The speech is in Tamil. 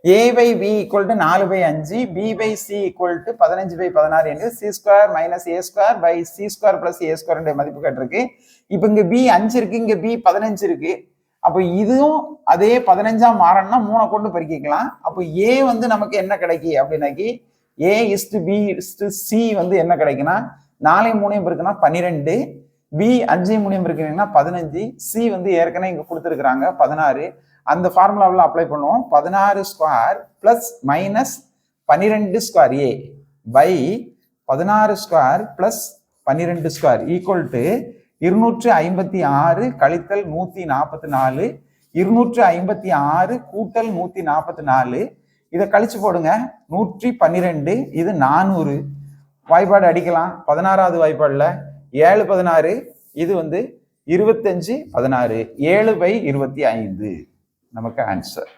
a by b equal to 4/5, b by c equal to 15/16 என்று c square minus a square by c square plus a square மதிப்பு கேட்டிருக்கு. இப்போ இங்க b 5 இருக்கு, இங்க b 15 இருக்கு. அப்போ இதுவும் அதே 15ஆ மாறணும்னா 3 கொண்டு பெருக்கிக்கலாம். அப்போ a வந்து நமக்கு என்ன கிடைக்கு அப்படின்னாக்கி a is to b is to c வந்து என்ன கிடைக்குன்னா 4 3 பெருக்குனா 12, b 5 3 பெருக்குனீங்கன்னா 15, c வந்து ஏற்கனவே இங்க கொடுத்துருக்காங்க 16. அந்த ஃபார்முலாவில் அப்ளை பண்ணுவோம். 16 ஸ்கொயர் பிளஸ் மைனஸ் 12 ஸ்கொயர் ஏ by 16 square plus 12 square equal to 256 கழித்தல் 144, 256 கூட்டல் 144. இதை கழிச்சு போடுங்க. 112, இது 400. வாய்ப்பாடு அடிக்கலாம். 16வது வாய்ப்பாடுல 7/16, இது வந்து 25/16, 7/25 நமக்கு ஆன்சர்.